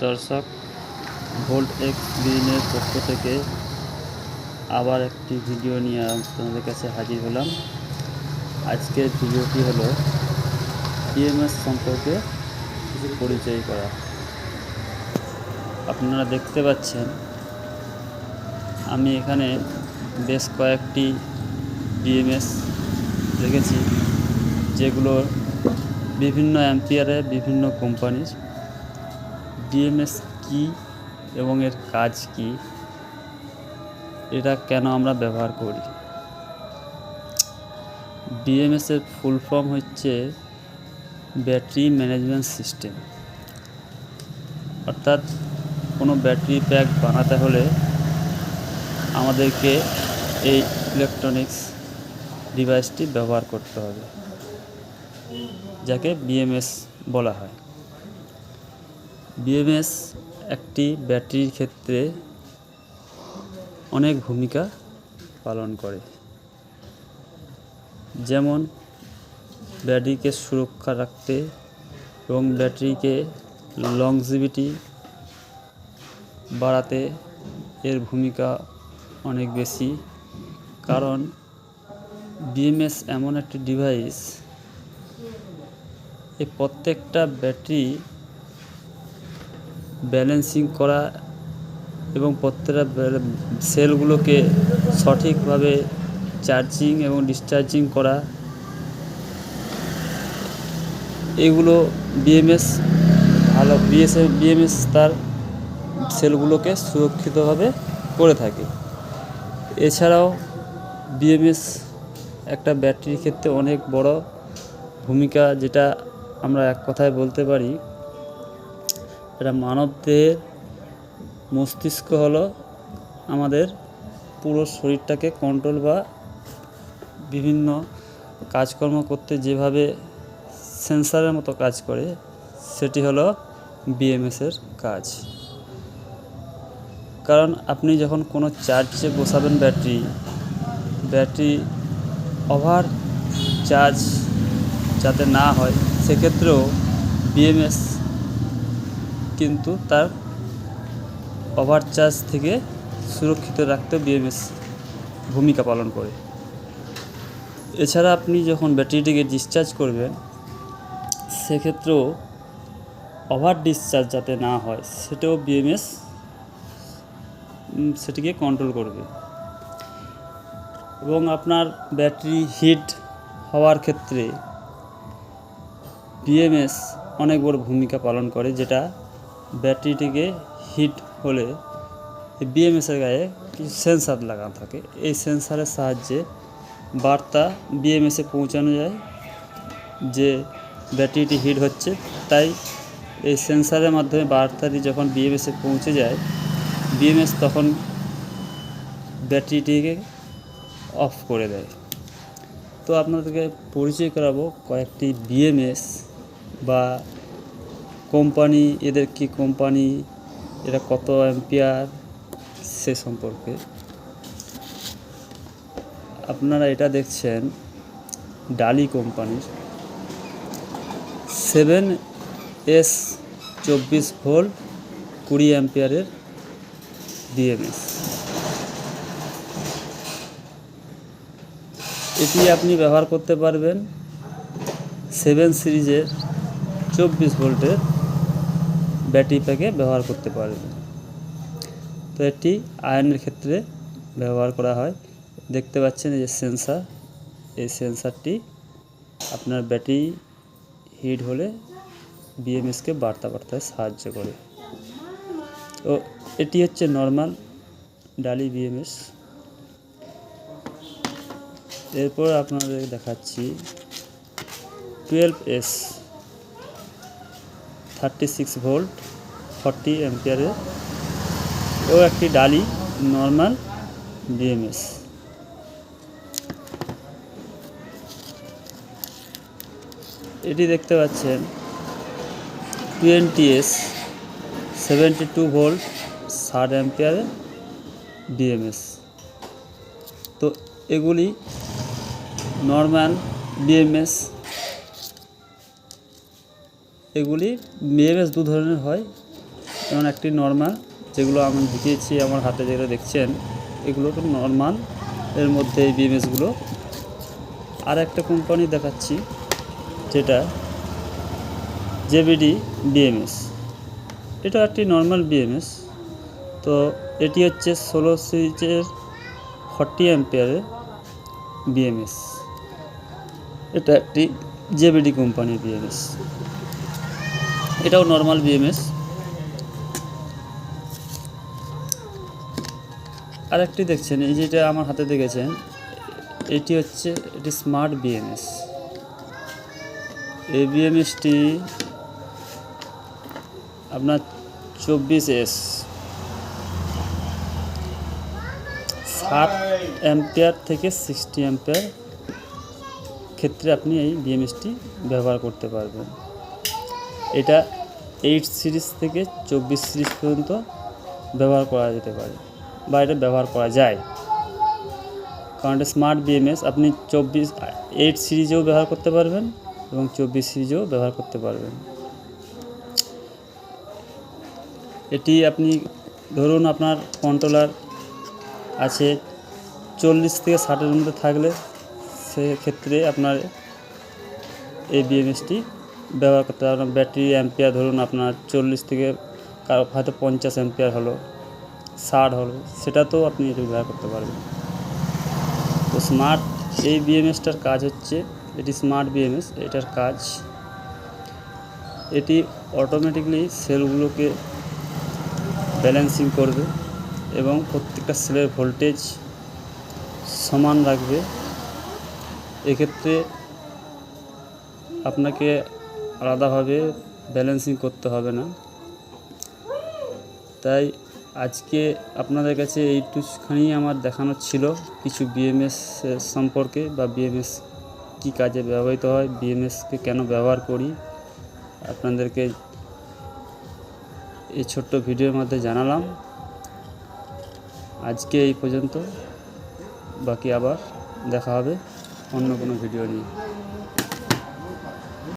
দর্শক, volt x গ্রিনের পক্ষ থেকে আবার একটি ভিডিও নিয়ে আপনাদের কাছে হাজির হলাম। আজকের ভিডিওটি হলো ইএমএস সম্পর্কে কিছু পরিচয় করা। আপনারা দেখতে পাচ্ছেন আমি এখানে বেশ কয়েকটি ইএমএস রেখেছি, যেগুলোর বিভিন্ন অ্যাম্পিয়ারে বিভিন্ন কোম্পানির। ডিএমএস কি এবং এর কাজ কি, এটা কেন আমরা ব্যবহার করি। ডিএমএস এর ফুল ফর্ম হচ্ছে ব্যাটারি ম্যানেজমেন্ট সিস্টেম। অর্থাৎ কোনো ব্যাটারি প্যাক বানাতে হলে আমাদেরকে এই ইলেকট্রনিক্স ডিভাইসটি ব্যবহার করতে হবে, যাকে বিএমএস বলা হয়। বিএমএস একটি ব্যাটারির ক্ষেত্রে অনেক ভূমিকা পালন করে। যেমন ব্যাটারিকে সুরক্ষা রাখতে এবং ব্যাটারিকে লংজিভিটি বাড়াতে এর ভূমিকা অনেক বেশি। কারণ বিএমএস এমন একটি ডিভাইস, এই প্রত্যেকটা ব্যাটারি ব্যালেন্সিং করা এবং প্রত্যেকটা সেলগুলোকে সঠিকভাবে চার্জিং এবং ডিসচার্জিং করা, এগুলো বিএমএস বিএমএস তার সেলগুলোকে সুরক্ষিতভাবে করে থাকে। এছাড়াও বিএমএস একটা ব্যাটারির ক্ষেত্রে অনেক বড় ভূমিকা, যেটা আমরা এক কথায় বলতে পারি, এটা মানবদেহের মস্তিষ্ক হলো আমাদের পুরো শরীরটাকে কন্ট্রোল বা বিভিন্ন কাজকর্ম করতে যেভাবে সেন্সারের মতো কাজ করে, সেটি হলো বিএমএসের কাজ। কারণ আপনি যখন কোনো চার্জে বসাবেন ব্যাটারি ওভার চার্জ যাতে না হয়, সেক্ষেত্রেও বিএমএস কিন্তু তার ওভার চার্জ থেকে সুরক্ষিত রাখতে বিএমএস ভূমিকা পালন করে। এছাড়া আপনি যখন ব্যাটারিটিকে ডিসচার্জ করবেন, সেক্ষেত্রেও ওভার ডিসচার্জ যাতে না হয়, সেটাও বিএমএস সেটিকে কন্ট্রোল করবে। এবং আপনার ব্যাটারি হিট হওয়ার ক্ষেত্রে বিএমএস অনেক বড় ভূমিকা পালন করে, যেটা ব্যাটারিটিকে হিট হলে বিএমএসের গায়ে কিছু সেন্সার লাগানো থাকে। এই সেন্সারের সাহায্যে বার্তা বিএমএসে পৌঁছানো যায় যে ব্যাটারিটি হিট হচ্ছে। তাই এই সেন্সারের মাধ্যমে বার্তাটি যখন বিএমএসে পৌঁছে যায়, বিএমএস তখন ব্যাটারিটিকে অফ করে দেয়। তো আপনাদেরকে পরিচয় করাবো কয়েকটি বিএমএস বা কোম্পানি, এদের কি কোম্পানি, এরা কত অ্যাম্পিয়ার, সে সম্পর্কে। আপনারা এটা দেখছেন ডালি কোম্পানির 7S 24 ভোল্ট 20 অ্যাম্পিয়ারের বিএমএস। এটি আপনি ব্যবহার করতে পারবেন 7 সিরিজের 24 ভোল্টের ব্যাটারি প্যাকে ব্যবহার করতে পারবেন। তো এটি আয়নের ক্ষেত্রে ব্যবহার করা হয়। দেখতে পাচ্ছেন এই যে সেন্সার, এই সেন্সারটি আপনার ব্যাটারি হিট হলে বিএমএসকে বার্তা পাঠাতে সাহায্য করে। তো এটি হচ্ছে নর্মাল ডালি বিএমএস। এরপর আপনাদের দেখাচ্ছি 12S 36 ভোল্ট 40 অ্যাম্পিয়ারের ও একটি ডালি নর্মাল বিএমএস। এটি দেখতে পাচ্ছেন 20S 72 ভোল্ট 60 অ্যাম্পিয়ারের বিএমএস। তো এগুলি নর্মাল বিএমএস। এগুলি বিএমএস দু ধরনের হয়, যেমন একটি নর্মাল, যেগুলো আমি দেখিয়েছি আমার হাতে যেগুলো দেখছেন, এগুলো তো নর্মাল, এর মধ্যে এই বিএমএসগুলো। আর একটা কোম্পানি দেখাচ্ছি, যেটা জেবিডি বিএমএস। এটা একটি নর্মাল বিএমএস। তো এটি হচ্ছে 16 সিরিজের 40 অ্যাম্পিয়ারের বিএমএস। এটা একটি জেবিডি কোম্পানির বিএমএস, এটাও নর্মাল বিএমএস। আরেকটি দেখছেন, এই যেটা আমার হাতে দেখেছেন, এটি হচ্ছে এটি স্মার্ট বিএমএস। এই বিএমএসটি আপনার 24S 60 অ্যাম্পিয়ার থেকে 60 অ্যাম্পিয়ার ক্ষেত্রে আপনি এই বিএমএসটি ব্যবহার করতে পারবেন। এটা 8 সিরিজ থেকে 24 সিরিজ পর্যন্ত ব্যবহার করা যেতে পারে, বা এটা ব্যবহার করা যায়, কারণ এটা স্মার্ট বিএমএস। আপনি 8 সিরিজেও ব্যবহার করতে পারবেন এবং 24 সিরিজেও ব্যবহার করতে পারবেন। এটি আপনি ধরুন আপনার কন্ট্রোলার আছে 40 থেকে 60-এর মধ্যে থাকলে, সেক্ষেত্রে আপনার এই বিএমএসটি ব্যবহার করতে পারবেন। ব্যাটারি অ্যাম্পিয়ার ধরুন আপনার 40 থেকে কারো হয়তো 50 অ্যাম্পিয়ার হলো, 60 হলো, সেটাতেও আপনি এটি ব্যবহার করতে পারবেন। তো স্মার্ট এই বিএমএসটার কাজ হচ্ছে, এটি স্মার্ট বিএমএস, এটার কাজ এটি অটোমেটিকলি সেলগুলোকে ব্যালেন্সিং করবে এবং প্রত্যেকটা সেলের ভোল্টেজ সমান রাখবে। এক্ষেত্রে আপনাকে আলাদাভাবে ব্যালেন্সিং করতে হবে না। তাই আজকে আপনাদের কাছে এইটুখানি আমার দেখানোর ছিল কিছু বিএমএস সম্পর্কে, বা বিএমএস কী কাজে ব্যবহৃত হয়, বিএমএসকে কেন ব্যবহার করি, আপনাদেরকে এই ছোট্ট ভিডিওর মধ্যে জানালাম। আজকে এই পর্যন্ত, বাকি আবার দেখা হবে অন্য কোনো ভিডিও নিয়ে।